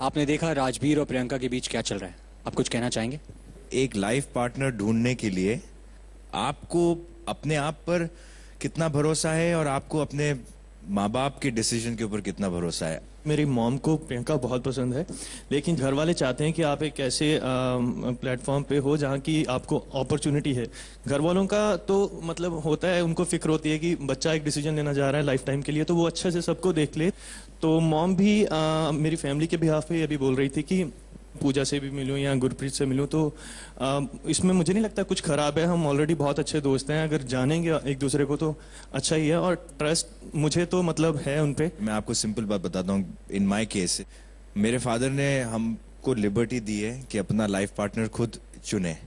आपने देखा राजबीर और प्रियंका के बीच क्या चल रहा है, आप कुछ कहना चाहेंगे? एक लाइफ पार्टनर ढूंढने के लिए आपको अपने आप पर कितना भरोसा है और आपको अपने माँ बाप के डिसीजन के ऊपर कितना भरोसा है। मेरी मॉम को प्रियंका बहुत पसंद है, लेकिन घर वाले चाहते हैं कि आप एक ऐसे प्लेटफॉर्म पे हो जहाँ की आपको अपॉर्चुनिटी है। घर वालों का तो मतलब होता है, उनको फिक्र होती है कि बच्चा एक डिसीजन लेना जा रहा है लाइफ टाइम के लिए, तो वो अच्छे से सबको देख ले। तो मॉम भी मेरी फैमिली के बिहाफ पे अभी बोल रही थी कि पूजा से भी मिलूं या गुरप्रीत से मिलूं, तो इसमें मुझे नहीं लगता कुछ खराब है। हम ऑलरेडी बहुत अच्छे दोस्त हैं, अगर जानेंगे एक दूसरे को तो अच्छा ही है, और ट्रस्ट मुझे तो मतलब है उन पे। मैं आपको सिंपल बात बताता हूँ, इन माय केस मेरे फादर ने हमको लिबर्टी दी है कि अपना लाइफ पार्टनर खुद चुने,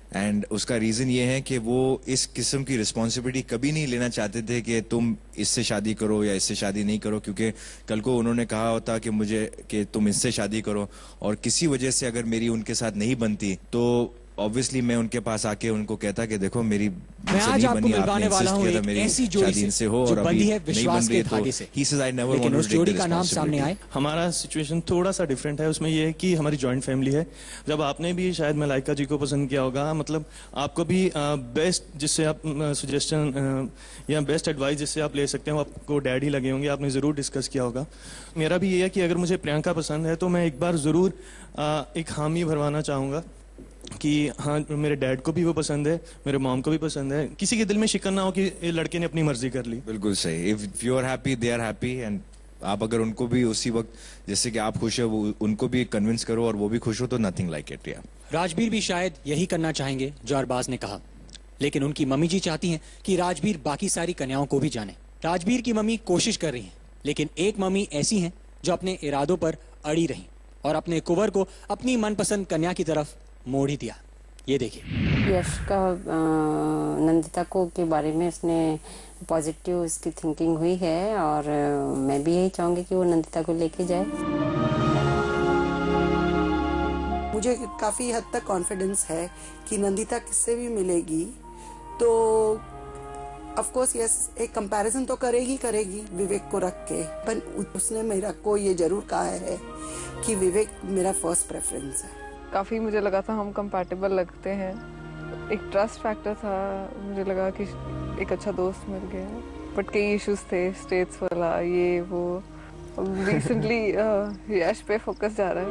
एंड उसका रीजन ये है कि वो इस किस्म की रिस्पॉन्सिबिलिटी कभी नहीं लेना चाहते थे कि तुम इससे शादी करो या इससे शादी नहीं करो, क्योंकि कल को उन्होंने कहा होता कि तुम इससे शादी करो और किसी वजह से अगर मेरी उनके साथ नहीं बनती तो ऑब्वियसली मैं उनके पास आके उनको कहता कि देखो मेरी मैं आज आपको मिलवाने वाला हूं एक ऐसी जोड़ी से जो बंधी है विश्वास के धागे से। लेकिन उस जोड़ी का नाम सामने आए। हमारा सिचुएशन थोड़ा सा डिफरेंट है, उसमें ये है कि हमारी जॉइंट फैमिली है। जब आपने भी शायद मलाइका जी को पसंद किया होगा, मतलब आपको भी बेस्ट जिससे आप सजेशन या बेस्ट एडवाइस जिससे आप ले सकते हो आपको डैड ही लगे होंगे, आपने जरूर डिस्कस किया होगा। मेरा भी ये है कि अगर मुझे प्रियंका पसंद है तो मैं एक बार जरूर एक हामी भरवाना चाहूंगा कि हाँ मेरे डैड को भी वो पसंद है, मेरे मॉम को भी पसंद है। किसी के दिल में शिकन ना हो कि ये लड़के ने अपनी मर्जी कर ली। बिल्कुल सही। If you are happy they are happy, and आप अगर उनको भी उसी वक्त जैसे कि आप खुश है वो उनको भी कन्विंस करो और वो भी खुश हो, तो नथिंग लाइक इट। या राजबीर भी शायद यही करना चाहेंगे जो अरबाज ने कहा, लेकिन उनकी मम्मी जी चाहती हैं कि राजबीर बाकी सारी कन्याओं को भी जाने। राजबीर की मम्मी कोशिश कर रही हैं, लेकिन एक मम्मी ऐसी हैं जो अपने इरादों पर अड़ी रही और अपने कुंवर को अपनी मनपसंद कन्या की तरफ मोड़ ही दिया। ये देखिए, यश का नंदिता को के बारे में उसने पॉजिटिव उसकी थिंकिंग हुई है, और मैं भी यही चाहूंगी कि वो नंदिता को लेके जाए। मुझे काफी हद तक कॉन्फिडेंस है कि नंदिता किससे भी मिलेगी तो ऑफ कोर्स यस एक कंपैरिजन तो करेगी विवेक को रख के, पर उसने मेरा को ये जरूर कहा है कि विवेक मेरा फर्स्ट प्रेफरेंस है। काफ़ी मुझे लगा था हम कंपैटिबल लगते हैं, एक ट्रस्ट फैक्टर था, मुझे लगा कि एक अच्छा दोस्त मिल गया। बट कई इश्यूज थे, स्टेट्स वाला ये वो। रिसेंटली यश पे फोकस जा रहा है।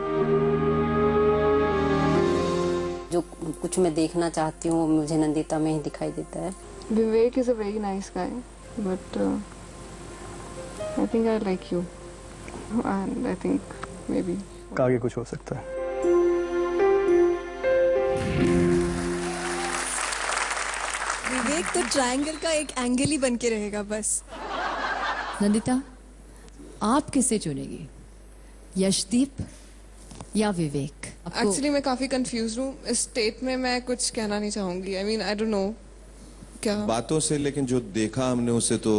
जो कुछ मैं देखना चाहती हूँ मुझे नंदिता में ही दिखाई देता है। Vivek is a very nice guy, but I think I like you and I think maybe आगे कुछ हो सकता है। विवेक तो ट्रायंगल का एक एंगल ही बन के रहेगा बस। नंदिता, आप किसे चुनेगी, यशदीप या विवेक? एक्चुअली मैं काफी कंफ्यूज हूँ इस स्टेट में, मैं कुछ कहना नहीं चाहूंगी। I mean I don't know क्या बातों से, लेकिन जो देखा हमने उससे तो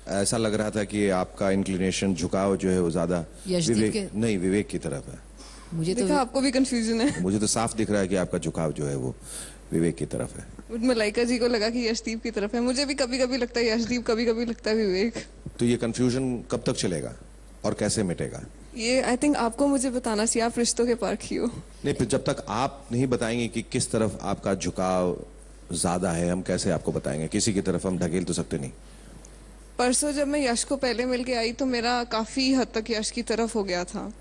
ऐसा लग रहा था कि आपका इंक्लिनेशन झुकाव जो है वो ज्यादा विवेक की तरफ है। मुझे तो आपको भी कंफ्यूजन है। मुझे तो साफ दिख रहा है कि आपका झुकाव जो है वो विवेक की तरफ है। मलाइका जी को लगा कि यशदीप की तरफ है, मुझे भी कभी कभी लगता है यशदीप, कभी कभी लगता है विवेक। तो ये कंफ्यूजन कब तक चलेगा और कैसे मिटेगा? ये आई थिंक आपको मुझे बताना चाहिए, आप रिश्तों के पारखी हो। नहीं, फिर जब तक आप नहीं बताएंगे कि किस तरफ आपका झुकाव ज्यादा है, हम कैसे आपको बताएंगे? किसी की तरफ हम ढकेल तो सकते नहीं। परसों जब मैं यश को पहले मिल के आई तो मेरा काफी हद तक यश की तरफ हो गया था।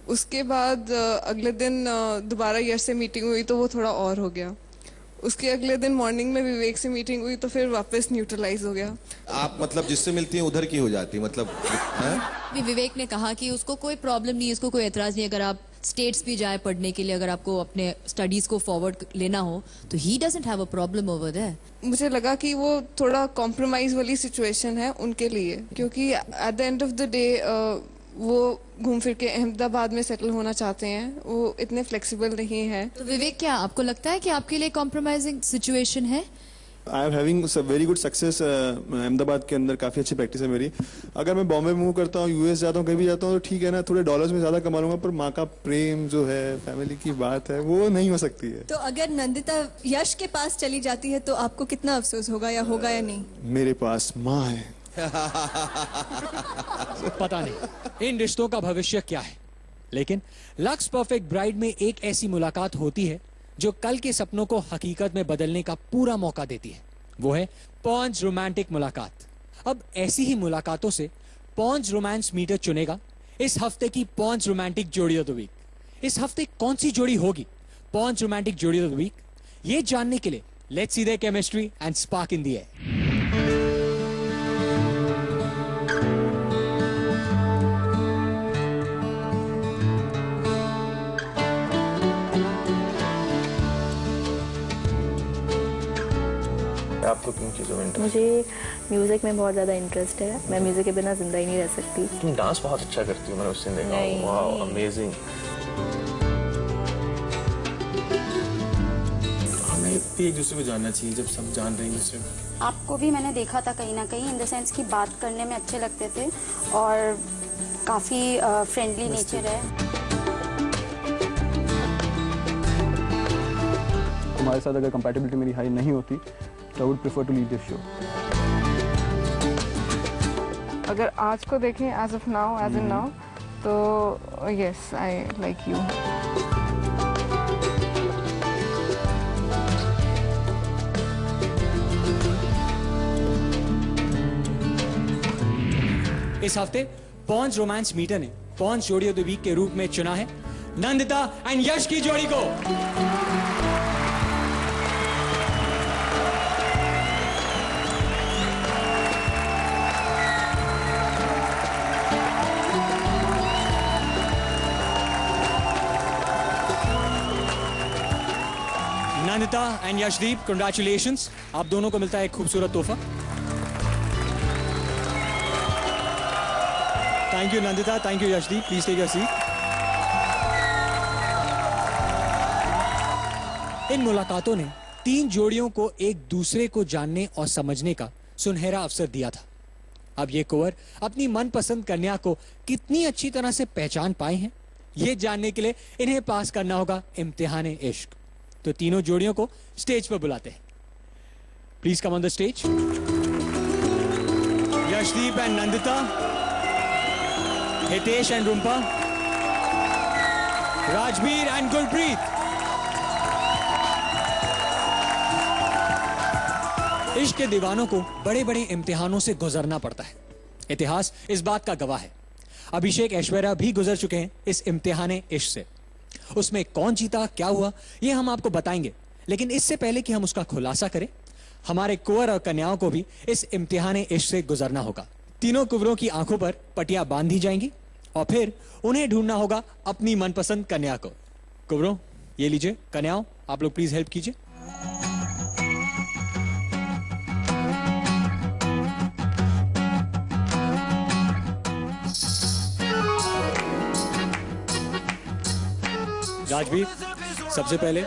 उसके बाद अगले दिन दोबारा यश से मीटिंग हुई तो वो थोड़ा और हो गया। उसके अगले दिन मॉर्निंग में विवेक से मीटिंग हुई तो फिर वापस न्यूट्रलाइज हो गया। आप मतलब जिससे मिलती हैं उधर की हो जाती, मतलब विवेक ने कहा कि उसको कोई प्रॉब्लम नहीं है, उसको कोई एतराज नहीं, अगर आप स्टेट्स भी जाए पढ़ने के लिए, अगर आपको अपने स्टडीज को फॉरवर्ड लेना हो तो he doesn't have a problem over there. मुझे लगा कि वो थोड़ा कॉम्प्रोमाइज वाली सिचुएशन है उनके लिए, क्योंकि at the end of the day वो घूम फिर के अहमदाबाद में सेटल होना चाहते हैं, वो इतने फ्लेक्सिबल नहीं है। तो विवेक, क्या आपको लगता है कि आपके लिए कॉम्प्रोमाइजिंग सिचुएशन है? I am having very good success Ahmedabad के अंदर, काफी अच्छी प्रैक्टिस है मेरी। अगर मैं बॉम्बे मूव करता हूँ, यूएस जाता हूँ, कहीं भी जाता हूँ तो ठीक है ना, थोड़े डॉलर्स में ज्यादा कमा लूंगा, पर माँ का प्रेम जो है, फैमिली की बात है, वो नहीं हो सकती है। तो अगर नंदिता यश के पास चली जाती है तो आपको कितना अफसोस होगा, या होगा या नहीं? मेरे पास माँ है। पता नहीं इन रिश्तों का भविष्य क्या है, लेकिन लक्स परफेक्ट ब्राइड में एक ऐसी मुलाकात होती है जो कल के सपनों को हकीकत में बदलने का पूरा मौका देती है। वो है पॉन्ज रोमांटिक मुलाकात। अब ऐसी ही मुलाकातों से पॉन्ज रोमांस मीटर चुनेगा इस हफ्ते की पॉन्ज रोमांटिक जोड़ी ऑफ द वीक। इस हफ्ते कौन सी जोड़ी होगी पॉन्ज रोमांटिक जोड़ी ऑफ द वीक, ये जानने के लिए let's see their chemistry and spark in the air. आपको किन चीज़ों में इंटरेस्ट? मुझे म्यूजिक में बहुत ज़्यादा इंटरेस्ट है। मैं म्यूजिक के बिना जिंदा ही नहीं रह सकती। तुम डांस बहुत अच्छा करती हो, मैंने उससे देखा। Wow, amazing. हमें भी एक दूसरे को जानना चाहिए जब सब जान रहे हैं दूसरे को। आपको भी मैंने देखा था कहीं ना कहीं, इन द सेंस की बात करने में अच्छे लगते थे और काफ़ी फ्रेंडली नेचर है। तुम्हारे साथ अगर कंपैटिबिलिटी मेरी हाई नहीं होती तो I would prefer to leave this show. अगर आज को देखें as of now, as in now, तो यस आई लाइक यू। इस हफ्ते पॉन्ज रोमांस मीटर ने पॉन्ज जोड़ी ऑफ द वीक के रूप में चुना है नंदिता एंड यश की जोड़ी को। Nandita and Yashdeep, congratulations. आप दोनों को मिलता है एक खूबसूरत तोहफा। Thank you Nandita, thank you Yashdeep, please take your seat. इन मुलाकातों ने तीन जोड़ियों को एक दूसरे को जानने और समझने का सुनहरा अवसर दिया था। अब ये कुंवर अपनी मनपसंद कन्या को कितनी अच्छी तरह से पहचान पाए हैं, ये जानने के लिए इन्हें पास करना होगा इम्तिहान इश्क। तो तीनों जोड़ियों को स्टेज पर बुलाते हैं। Please come on the stage. Yashdeep and Nandita, Hitesh and Rumpa, Rajbir and Gurpreet. इश्क के दीवानों को बड़े बड़े इम्तिहानों से गुजरना पड़ता है। इतिहास इस बात का गवाह है। अभिषेक ऐश्वर्या भी गुजर चुके हैं इस इम्तिहान इश्क से। उसमें कौन जीता, क्या हुआ, ये हम आपको बताएंगे, लेकिन इससे पहले कि हम उसका खुलासा करें, हमारे कुंवर और कन्याओं को भी इस इम्तिहान इश्क से गुजरना होगा। तीनों कुंवरों की आंखों पर पट्टियां बांधी जाएंगी और फिर उन्हें ढूंढना होगा अपनी मनपसंद कन्या को। कुंवरों, ये लीजिए, कन्याओं आप लोग प्लीज हेल्प कीजिए। राजबीर, सबसे पहले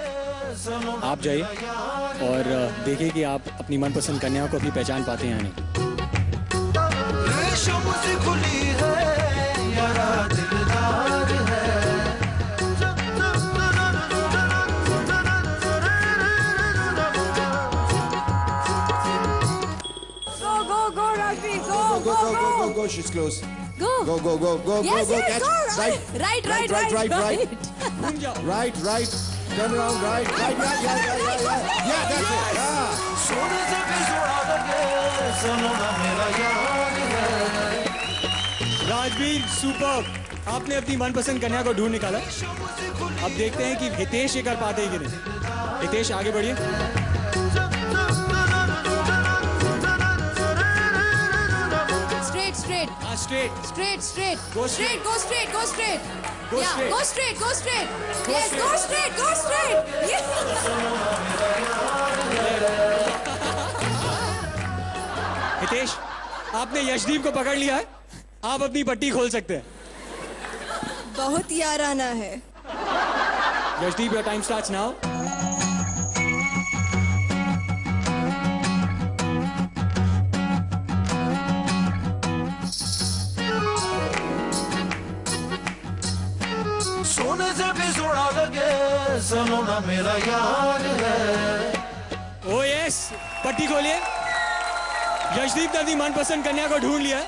आप जाइए और देखिए कि आप अपनी मनपसंद कन्या को अपनी पहचान पाते हैं या नहीं। Go, Rajbir, go. She's close. Go. Go. Yes, go. yes, Catch. go. Right. Right. Turn around. Right. Yeah, that's it. Rajbir, super. आपने अपनी मनपसंद कन्या को ढूंढ निकाला। अब देखते हैं कि हितेश ये कर पाते हैं कि नहीं। हितेश, आगे बढ़िए। Straight. Go straight. Go straight. Go Yeah, straight. go straight. Go Yes, straight. go straight. Yes. Hitesh, आपने यशदीप को पकड़ लिया है, आप अपनी पट्टी खोल सकते हैं। बहुत याराना है। Yashdeep, your time starts now. सोने से भी सोना लगे, सलोना मेरा यार है। ओ यस, पट्टी खोलिए। यशदीप ने अपनी मनपसंद कन्या को ढूंढ लिया है।